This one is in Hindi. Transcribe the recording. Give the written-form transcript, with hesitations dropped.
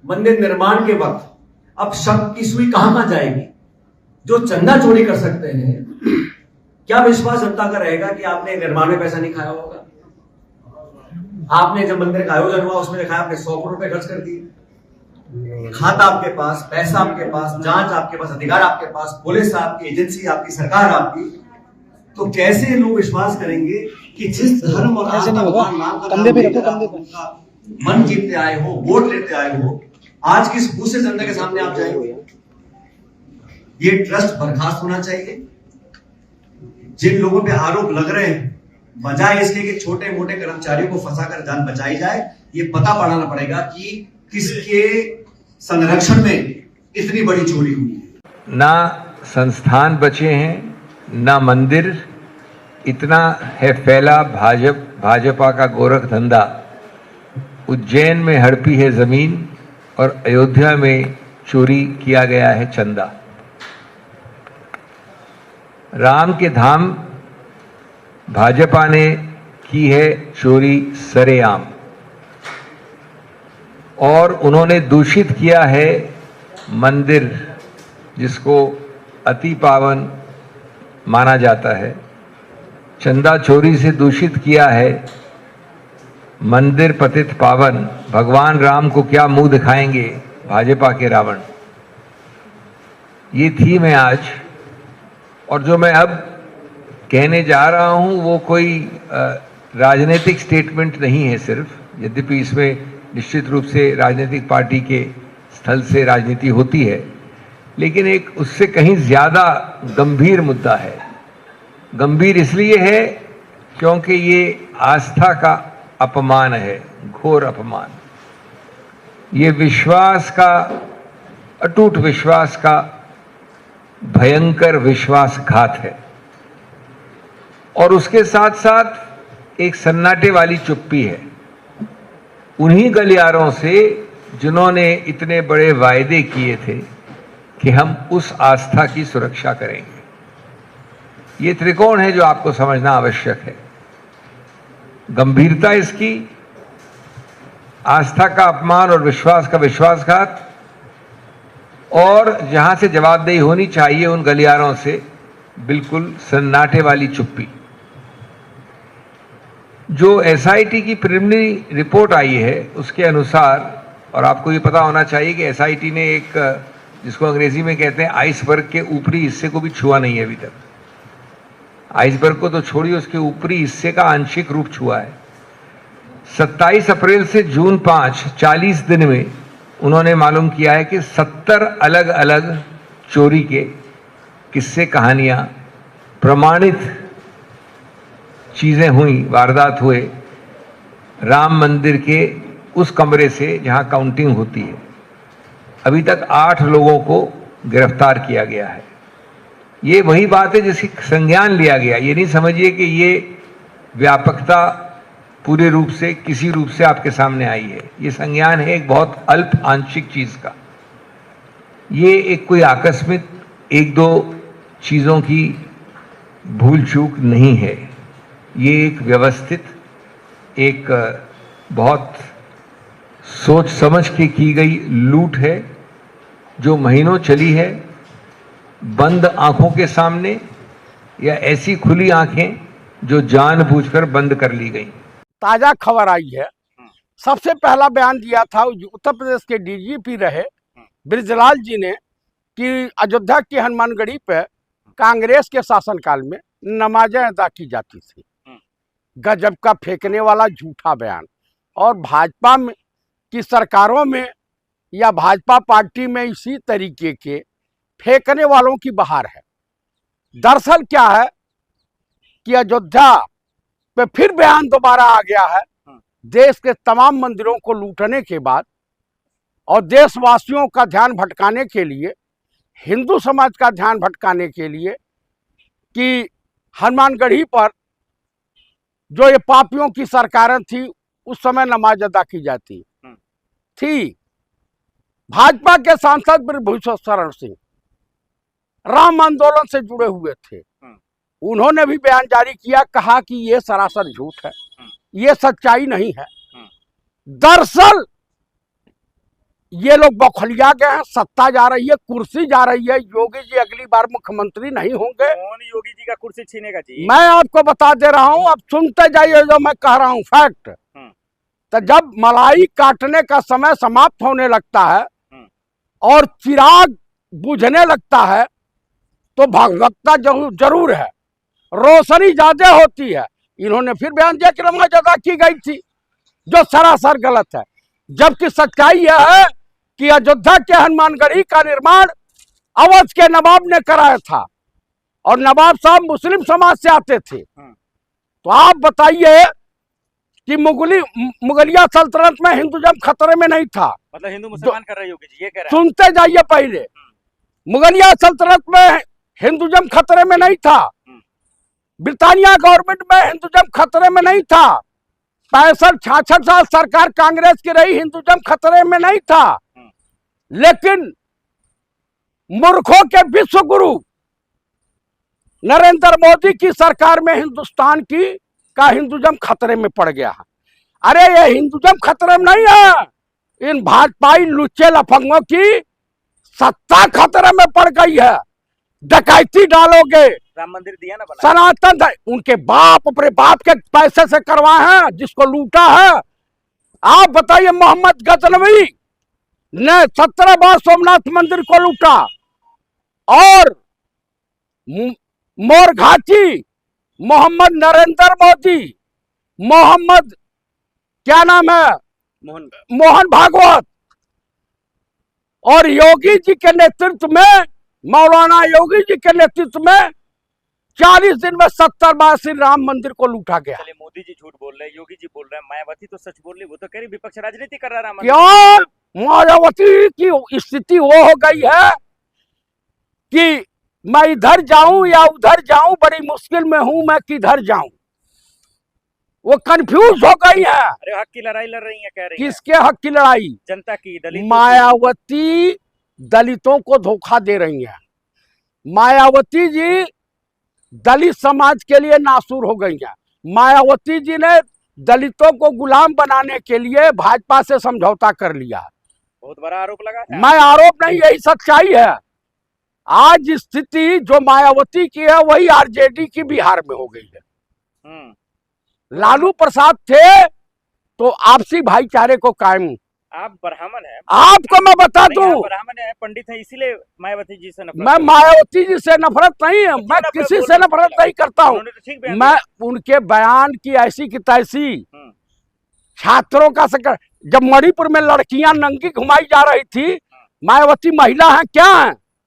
मंदिर निर्माण के वक्त अब शक की सुई कहां जाएगी? जो चंदा चोरी कर सकते हैं, क्या विश्वास जनता का रहेगा कि आपने निर्माण में पैसा नहीं खाया होगा? आपने जब मंदिर का आयोजन हुआ उसमें देखा आपने 100 करोड़ रुपए खर्च कर दिए। खाता आपके पास, पैसा आपके पास, जांच आपके पास, अधिकार आपके पास, पुलिस आपकी, एजेंसी आपकी, सरकार आपकी, तो कैसे लोग विश्वास करेंगे कि जिस धर्म और ऐसे नहीं होगा। मन जीतते आए हो, वोट लेते आए हो, आज किस मुंह से जनता के सामने आप जाएंगे? ये ट्रस्ट बर्खास्त होना चाहिए। जिन लोगों पे आरोप लग रहे हैं, बजाय इसके कि छोटे मोटे कर्मचारियों को फंसाकर जान बचाई जाए, ये पता पड़ाना पड़ेगा कि किसके संरक्षण में इतनी बड़ी चोरी हुई है। ना संस्थान बचे हैं, ना मंदिर, इतना है फैला भाजपा का गोरख धंधा। उज्जैन में हड़पी है जमीन और अयोध्या में चोरी किया गया है चंदा। राम के धाम भाजपा ने की है चोरी सरेआम और उन्होंने दूषित किया है मंदिर, जिसको अति पावन माना जाता है। चंदा चोरी से दूषित किया है मंदिर पतित पावन। भगवान राम को क्या मुंह दिखाएंगे भाजपा के रावण। ये थी मैं आज, और जो मैं अब कहने जा रहा हूं वो कोई राजनीतिक स्टेटमेंट नहीं है सिर्फ, यद्यपि इसमें निश्चित रूप से राजनीतिक पार्टी के स्थल से राजनीति होती है, लेकिन एक उससे कहीं ज्यादा गंभीर मुद्दा है। गंभीर इसलिए है क्योंकि ये आस्था का अपमान है, घोर अपमान। ये विश्वास का, अटूट विश्वास का भयंकर विश्वासघात है। और उसके साथ साथ एक सन्नाटे वाली चुप्पी है उन्हीं गलियारों से जिन्होंने इतने बड़े वायदे किए थे कि हम उस आस्था की सुरक्षा करेंगे। ये त्रिकोण है जो आपको समझना आवश्यक है। गंभीरता इसकी, आस्था का अपमान और विश्वास का विश्वासघात, और जहां से जवाबदेही होनी चाहिए उन गलियारों से बिल्कुल सन्नाटे वाली चुप्पी। जो एसआईटी की प्रिलिमिनरी रिपोर्ट आई है उसके अनुसार, और आपको ये पता होना चाहिए कि एसआईटी ने एक, जिसको अंग्रेजी में कहते हैं आइसबर्ग के ऊपरी हिस्से को भी छुआ नहीं है अभी तक। आइसबर्ग को तो छोड़िए, उसके ऊपरी हिस्से का आंशिक रूप छुआ है। 27 अप्रैल से जून 5, 40 दिन में उन्होंने मालूम किया है कि 70 अलग अलग चोरी के किस्से, कहानियां, प्रमाणित चीजें हुई, वारदात हुए राम मंदिर के उस कमरे से जहां काउंटिंग होती है। अभी तक 8 लोगों को गिरफ्तार किया गया है। ये वही बात है जिसकी संज्ञान लिया गया। ये नहीं समझिए कि ये व्यापकता पूरे रूप से किसी रूप से आपके सामने आई है। ये संज्ञान है एक बहुत अल्प आंशिक चीज का। ये एक कोई आकस्मिक 1-2 चीजों की भूल चूक नहीं है। ये एक व्यवस्थित, एक बहुत सोच समझ के की गई लूट है जो महीनों चली है, बंद आंखों के सामने या ऐसी खुली आंखें जो जानबूझकर बंद कर ली गई। ताजा खबर आई है। सबसे पहला बयान दिया था उत्तर प्रदेश के डीजीपी रहे बृजलाल जी ने कि अयोध्या की हनुमानगढ़ी पे कांग्रेस के शासनकाल में नमाजें अदा की जाती थी। गजब का फेंकने वाला झूठा बयान। और भाजपा में की सरकारों में या भाजपा पार्टी में इसी तरीके के फेंकने वालों की बहार है। दरअसल क्या है कि अयोध्या पे फिर बयान दोबारा आ गया है। देश के तमाम मंदिरों को लूटने के बाद और देशवासियों का ध्यान भटकाने के लिए, हिंदू समाज का ध्यान भटकाने के लिए कि हनुमानगढ़ी पर जो ये पापियों की सरकारें थी उस समय नमाज अदा की जाती थी। भाजपा के सांसद ब्रजभूषण शरण सिंह राम आंदोलन से जुड़े हुए थे। उन्होंने भी बयान जारी किया, कहा कि ये सरासर झूठ है, ये सच्चाई नहीं है। दरअसल ये लोग बौखलिया गए हैं, सत्ता जा रही है, कुर्सी जा रही है। योगी जी अगली बार मुख्यमंत्री नहीं होंगे। कौन योगी जी का कुर्सी छीनेगा जी? मैं आपको बता दे रहा हूं, अब सुनते जाइए जो मैं कह रहा हूं फैक्ट। तो जब मलाई काटने का समय समाप्त होने लगता है और चिराग बुझने लगता है तो भगवत्ता जरूर है, रोशनी ज्यादा होती है। इन्होंने फिर बयान दिया कि नमाज अदा की गई थी, जो सरासर गलत है। जबकि सच्चाई यह है कि अयोध्या के हनुमानगढ़ी का निर्माण अवध के नवाब ने कराया था और नवाब साहब मुस्लिम समाज से आते थे। तो आप बताइए कि मुगलिया सल्तनत में हिंदुज़म खतरे में नहीं था। मतलब हिंदू मुसलमान कर रहे योगी जी, ये कह रहे हैं? सुनते जाइए पहले। मुगलिया सल्तनत में हिंदुज़म खतरे में नहीं था, ब्रिटानिया गवर्नमेंट में हिंदुज़म खतरे में नहीं था, 65-66 साल सरकार कांग्रेस की रही, हिंदुज़म खतरे में नहीं था। लेकिन मूर्खों के विश्व गुरु नरेंद्र मोदी की सरकार में हिंदुस्तान का हिंदुज़म खतरे में पड़ गया है। अरे ये हिंदुज़म खतरे में नहीं है, इन भाजपाई लुच्चे लफंगों की सत्ता खतरे में पड़ गई है। डकैती डालोगे, राम मंदिर दिया ना बना, सनातन उनके बाप अपने बाप के पैसे से करवाए हैं, जिसको लूटा है। आप बताइए, मोहम्मद गजनवी ने 17 बार सोमनाथ मंदिर को लूटा और मोरघाटी मोहम्मद नरेंद्र मोदी, मोहम्मद क्या नाम है, मोहन भागवत और योगी जी के नेतृत्व में, मौलाना योगी जी के नेतृत्व में 40 दिन में 70 बार श्री राम मंदिर को लूटा गया। चलिए, मोदी जी झूठ बोल रहे हैं, योगी जी बोल रहे हैं, मायावती तो सच बोल रही, वो तो कह रही विपक्ष राजनीति कर रहा है। क्यों? मायावती की स्थिति वो हो गई है कि मैं इधर जाऊं या उधर जाऊं, बड़ी मुश्किल में हूं, मैं किधर जाऊं। वो कंफ्यूज हो गई है। अरे हक की लड़ाई लड़ रही है, कह रही है। किसके हक की लड़ाई? जनता की, दलित। मायावती दलितों को धोखा दे रही है। मायावती जी दलित समाज के लिए नासूर हो गई है। मायावती जी ने दलितों को गुलाम बनाने के लिए भाजपा से समझौता कर लिया। बहुत बड़ा आरोप लगा है। मैं आरोप नहीं, यही सच्चाई है। आज स्थिति जो मायावती की है वही आरजेडी की बिहार में हो गई है। लालू प्रसाद थे तो आपसी भाईचारे को कायम। आप ब्राह्मण हैं, आपको मैं बता दूं, ब्राह्मण है, पंडित है, इसीलिए मायावती जी से नफरत। मैं मायावती जी से नफरत नहीं है, मैं किसी से नफरत नहीं करता हूं। मैं उनके बयान की ऐसी की तैसी छात्रों का जब मणिपुर में लड़कियां नंगी घुमाई जा रही थी, मायावती महिला है क्या है?